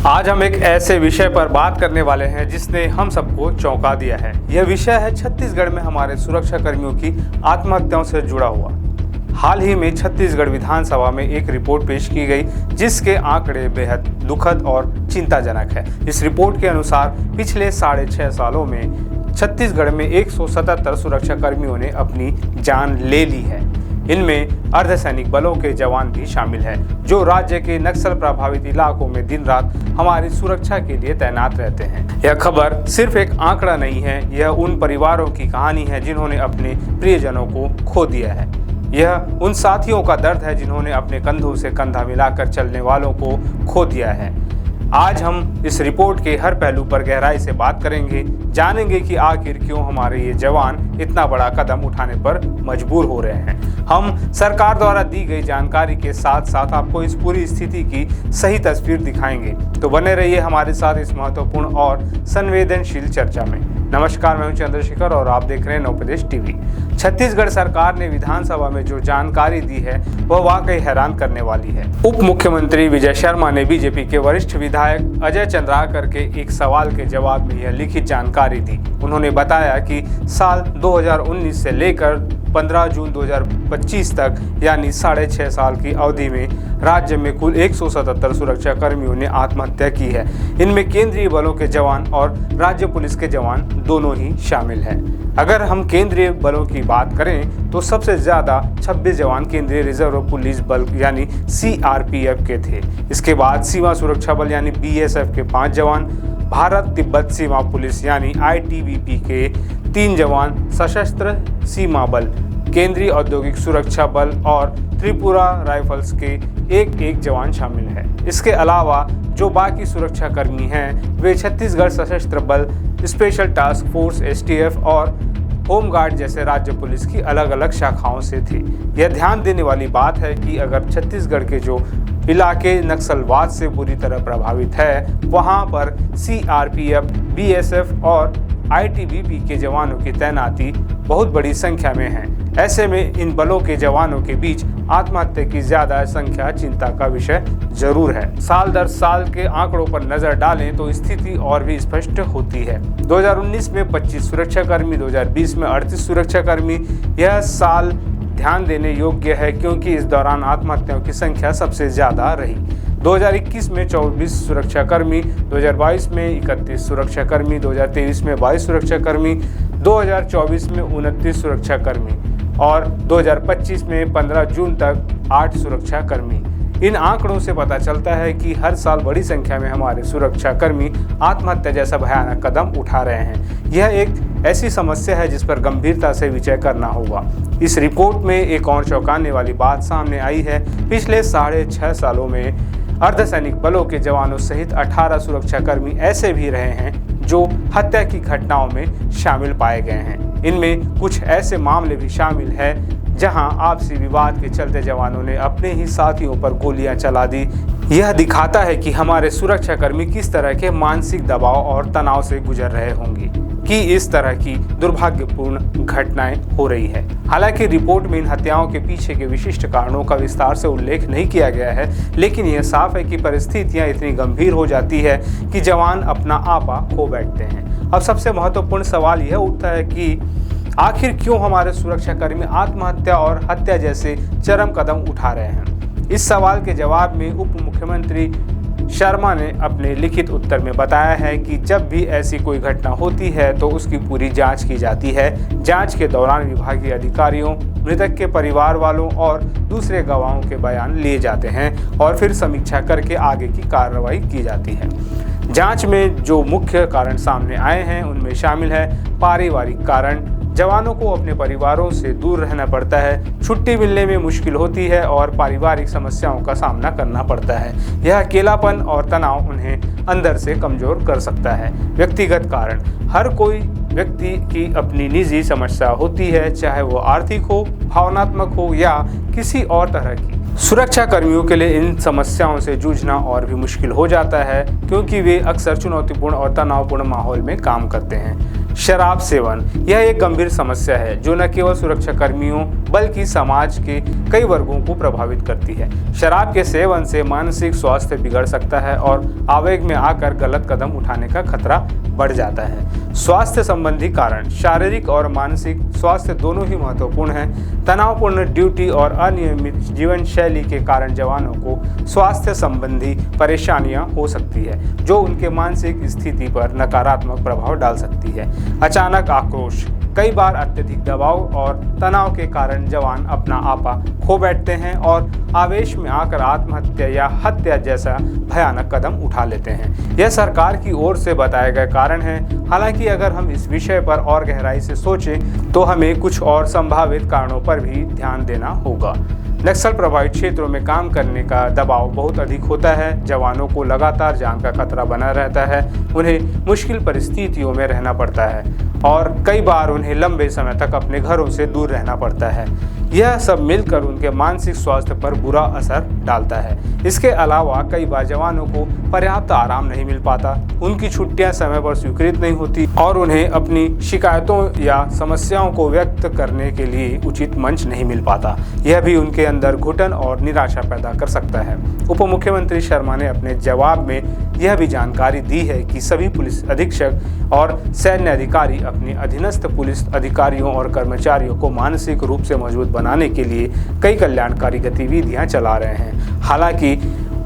आज हम एक ऐसे विषय पर बात करने वाले हैं जिसने हम सबको चौंका दिया है। यह विषय है छत्तीसगढ़ में हमारे सुरक्षा कर्मियों की आत्महत्याओं से जुड़ा हुआ। हाल ही में छत्तीसगढ़ विधानसभा में एक रिपोर्ट पेश की गई जिसके आंकड़े बेहद दुखद और चिंताजनक है। इस रिपोर्ट के अनुसार पिछले 6.5 सालों में छत्तीसगढ़ में 177 सुरक्षा कर्मियों ने अपनी जान ले ली है। इनमें अर्धसैनिक बलों के जवान भी शामिल हैं, जो राज्य के नक्सल प्रभावित इलाकों में दिन रात हमारी सुरक्षा के लिए तैनात रहते हैं। यह खबर सिर्फ एक आंकड़ा नहीं है, यह उन परिवारों की कहानी है जिन्होंने अपने प्रियजनों को खो दिया है। यह उन साथियों का दर्द है जिन्होंने अपने कंधों से कंधा मिलाकर चलने वालों को खो दिया है। आज हम इस रिपोर्ट के हर पहलू पर गहराई से बात करेंगे, जानेंगे कि आखिर क्यों हमारे ये जवान इतना बड़ा कदम उठाने पर मजबूर हो रहे हैं। हम सरकार द्वारा दी गई जानकारी के साथ साथ आपको इस पूरी स्थिति की सही तस्वीर दिखाएंगे। तो बने रहिए हमारे साथ इस महत्वपूर्ण और संवेदनशील चर्चा में। नमस्कार, मैं हूं चंद्रशेखर और आप देख रहे हैं नवप्रदेश टीवी। छत्तीसगढ़ सरकार ने विधानसभा में जो जानकारी दी है वह वाकई हैरान करने वाली है। उप मुख्यमंत्री विजय शर्मा ने बीजेपी के वरिष्ठ विधायक अजय चंद्राकर के एक सवाल के जवाब में यह लिखित जानकारी दी। उन्होंने बताया कि साल 2019 से लेकर 15 जून 2025 तक यानी 6.5 साल की अवधि में राज्य में कुल 177 सुरक्षा कर्मियों ने आत्महत्या की है। इनमें केंद्रीय बलों के जवान और राज्य पुलिस के जवान दोनों ही शामिल हैं। अगर हम केंद्रीय बलों की बात करें तो सबसे ज़्यादा 26 जवान केंद्रीय रिजर्व पुलिस बल यानी CRPF के थे। इसके बाद सीमा सुरक्षा बल यानी BSF के 5 जवान, भारत तिब्बत सीमा पुलिस यानी ITBP के 3 जवान, सशस्त्र सीमा बल, केंद्रीय औद्योगिक सुरक्षा बल और त्रिपुरा राइफल्स के एक जवान शामिल है। इसके अलावा जो बाकी सुरक्षा कर्मी हैं वे छत्तीसगढ़ सशस्त्र बल, स्पेशल टास्क फोर्स STF और होमगार्ड जैसे राज्य पुलिस की अलग अलग शाखाओं से थे। यह ध्यान देने वाली बात है कि अगर छत्तीसगढ़ के जो इलाके नक्सलवाद से बुरी तरह प्रभावित है वहां पर CRPF, BSF और ITBP के जवानों की तैनाती बहुत बड़ी संख्या में है। ऐसे में इन बलों के जवानों के बीच आत्महत्या की ज्यादा संख्या चिंता का विषय जरूर है। साल दर साल के आंकड़ों पर नजर डालें तो स्थिति और भी स्पष्ट होती है। 2019 में 25 सुरक्षाकर्मी, 2020 में 38 सुरक्षाकर्मी। यह साल ध्यान देने योग्य है क्योंकि इस दौरान आत्महत्याओं की संख्या सबसे ज्यादा रही। 2021 में 24 सुरक्षाकर्मी, 2022 में 31 सुरक्षाकर्मी, 2023 में 22 सुरक्षाकर्मी, 2024 में 29 सुरक्षाकर्मी और 2025 में 15 जून तक 8 सुरक्षाकर्मी। इन आंकड़ों से पता चलता है कि हर साल बड़ी संख्या में हमारे सुरक्षाकर्मी आत्महत्या जैसा भयानक कदम उठा रहे हैं। यह एक ऐसी समस्या है जिस पर गंभीरता से विचार करना होगा। इस रिपोर्ट में एक और चौंकाने वाली बात सामने आई है। पिछले 6.5 सालों में अर्धसैनिक बलों के जवानों सहित 18 सुरक्षाकर्मी ऐसे भी रहे हैं जो हत्या की घटनाओं में शामिल पाए गए हैं। इनमें कुछ ऐसे मामले भी शामिल हैं जहां आपसी विवाद के चलते जवानों ने अपने ही साथियों पर गोलियां चला दी। यह दिखाता है कि हमारे सुरक्षाकर्मी किस तरह के मानसिक दबाव और तनाव से गुजर रहे होंगे कि इस तरह की दुर्भाग्यपूर्ण घटनाएं हो रही है। हालांकि रिपोर्ट में इन हत्याओं के पीछे के विशिष्ट कारणों का विस्तार से उल्लेख नहीं किया गया है, लेकिन यह साफ है कि परिस्थितियां इतनी गंभीर हो जाती है कि जवान अपना आपा खो बैठते हैं। अब सबसे महत्वपूर्ण सवाल यह उठता है कि आखिर क्यों हमारे सुरक्षाकर्मी आत्महत्या और हत्या जैसे चरम कदम उठा रहे हैं। इस सवाल के जवाब में उप मुख्यमंत्री शर्मा ने अपने लिखित उत्तर में बताया है कि जब भी ऐसी कोई घटना होती है तो उसकी पूरी जांच की जाती है। जांच के दौरान विभागीय अधिकारियों, मृतक के परिवार वालों और दूसरे गवाहों के बयान लिए जाते हैं और फिर समीक्षा करके आगे की कार्रवाई की जाती है। जांच में जो मुख्य कारण सामने आए हैं उनमें शामिल है पारिवारिक कारण। जवानों को अपने परिवारों से दूर रहना पड़ता है, छुट्टी मिलने में मुश्किल होती है और पारिवारिक समस्याओं का सामना करना पड़ता है। यह अकेलापन और तनाव उन्हें अंदर से कमजोर कर सकता है। व्यक्तिगत कारण, हर कोई व्यक्ति की अपनी निजी समस्या होती है, चाहे वो आर्थिक हो, भावनात्मक हो या किसी और तरह की। सुरक्षा कर्मियों के लिए इन समस्याओं से जूझना और भी मुश्किल हो जाता है क्योंकि वे अक्सर चुनौतीपूर्ण और तनावपूर्ण माहौल में काम करते हैं। शराब सेवन यह एक गंभीर समस्या है जो न केवल सुरक्षा कर्मियों बल्कि समाज के कई वर्गों को प्रभावित करती है। शराब के सेवन से मानसिक स्वास्थ्य बिगड़ सकता है और आवेग में आकर गलत कदम उठाने का खतरा बढ़ जाता है। स्वास्थ्य संबंधी कारण शारीरिक और मानसिक स्वास्थ्य दोनों ही महत्वपूर्ण हैं। तनावपूर्ण ड्यूटी और अनियमित जीवन शैली के कारण जवानों को स्वास्थ्य संबंधी परेशानियां हो सकती है जो उनके मानसिक स्थिति पर नकारात्मक प्रभाव डाल सकती है। अचानक आक्रोश, कई बार अत्यधिक दबाव और तनाव के कारण जवान अपना आपा खो बैठते हैं और आवेश में आकर आत्महत्या या हत्या जैसा भयानक कदम उठा लेते हैं। यह सरकार की ओर से बताए गए कारण हैं। हालांकि अगर हम इस विषय पर और गहराई से सोचें तो हमें कुछ और संभावित कारणों पर भी ध्यान देना होगा। नक्सल प्रभावित क्षेत्रों में काम करने का दबाव बहुत अधिक होता है। जवानों को लगातार जान का खतरा बना रहता है, उन्हें मुश्किल परिस्थितियों में रहना पड़ता है और कई बार उन्हें लंबे समय तक अपने घरों से दूर रहना पड़ता है। यह सब मिलकर उनके मानसिक स्वास्थ्य पर बुरा असर डालता है। इसके अलावा कई बार जवानों को पर्याप्त आराम नहीं मिल पाता, उनकी छुट्टियां समय पर स्वीकृत नहीं होती और उन्हें अपनी शिकायतों या समस्याओं को व्यक्त करने के लिए उचित मंच नहीं मिल पाता। यह भी उनके अंदर घुटन और निराशा पैदा कर सकता है। उप मुख्यमंत्री शर्मा ने अपने जवाब में यह भी जानकारी दी है कि सभी पुलिस अधीक्षक और सैन्य अधिकारी अपने अधीनस्थ पुलिस अधिकारियों और कर्मचारियों को मानसिक रूप से मजबूत बनाने के लिए कई कल्याणकारी गतिविधियां चला रहे हैं। हालांकि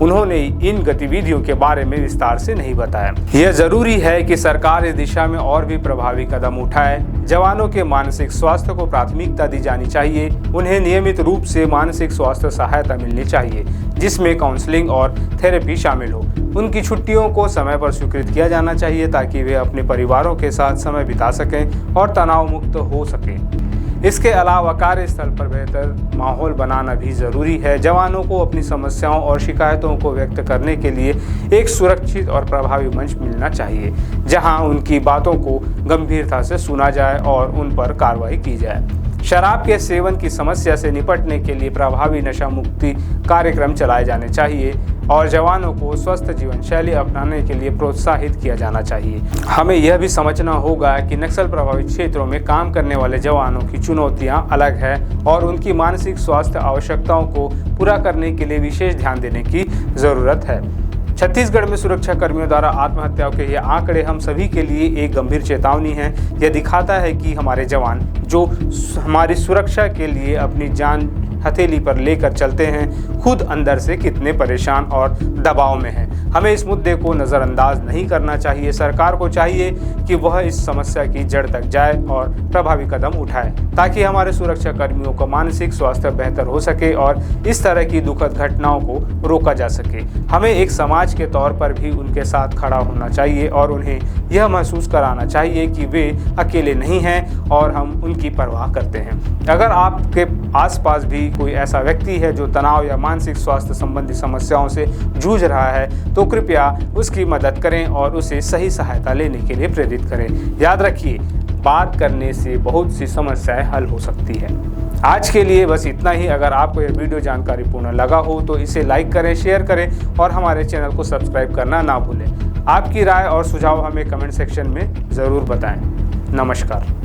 उन्होंने इन गतिविधियों के बारे में विस्तार से नहीं बताया। यह जरूरी है कि सरकार इस दिशा में और भी प्रभावी कदम उठाए। जवानों के मानसिक स्वास्थ्य को प्राथमिकता दी जानी चाहिए। उन्हें नियमित रूप से मानसिक स्वास्थ्य सहायता मिलनी चाहिए जिसमें काउंसलिंग और थेरेपी शामिल हो। उनकी छुट्टियों को समय पर स्वीकृत किया जाना चाहिए ताकि वे अपने परिवारों के साथ समय बिता सकें और तनाव मुक्त हो सकें। इसके अलावा कार्यस्थल पर बेहतर माहौल बनाना भी ज़रूरी है। जवानों को अपनी समस्याओं और शिकायतों को व्यक्त करने के लिए एक सुरक्षित और प्रभावी मंच मिलना चाहिए जहां उनकी बातों को गंभीरता से सुना जाए और उन पर कार्रवाई की जाए। शराब के सेवन की समस्या से निपटने के लिए प्रभावी नशा मुक्ति कार्यक्रम चलाए जाने चाहिए और जवानों को स्वस्थ जीवन शैली अपनाने के लिए प्रोत्साहित किया जाना चाहिए। हमें यह भी समझना होगा कि नक्सल प्रभावित क्षेत्रों में काम करने वाले जवानों की चुनौतियां अलग हैं और उनकी मानसिक स्वास्थ्य आवश्यकताओं को पूरा करने के लिए विशेष ध्यान देने की ज़रूरत है। छत्तीसगढ़ में सुरक्षा कर्मियों द्वारा आत्महत्याओं के ये आंकड़े हम सभी के लिए एक गंभीर चेतावनी है। यह दिखाता है कि हमारे जवान जो हमारी सुरक्षा के लिए अपनी जान हथेली पर लेकर चलते हैं खुद अंदर से कितने परेशान और दबाव में हैं। हमें इस मुद्दे को नज़रअंदाज नहीं करना चाहिए। सरकार को चाहिए कि वह इस समस्या की जड़ तक जाए और प्रभावी कदम उठाए ताकि हमारे सुरक्षा कर्मियों का मानसिक स्वास्थ्य बेहतर हो सके और इस तरह की दुखद घटनाओं को रोका जा सके। हमें एक समाज के तौर पर भी उनके साथ खड़ा होना चाहिए और उन्हें यह महसूस कराना चाहिए कि वे अकेले नहीं हैं और हम उनकी परवाह करते हैं। अगर आपके आसपास भी कोई ऐसा व्यक्ति है जो तनाव या मानसिक स्वास्थ्य संबंधी समस्याओं से जूझ रहा है तो कृपया उसकी मदद करें और उसे सही सहायता लेने के लिए प्रेरित करें। याद रखिए, बात करने से बहुत सी समस्याएं हल हो सकती है। आज के लिए बस इतना ही। अगर आपको यह वीडियो जानकारीपूर्ण लगा हो तो इसे लाइक करें, शेयर करें और हमारे चैनल को सब्सक्राइब करना ना भूलें। आपकी राय और सुझाव हमें कमेंट सेक्शन में ज़रूर बताएं। नमस्कार।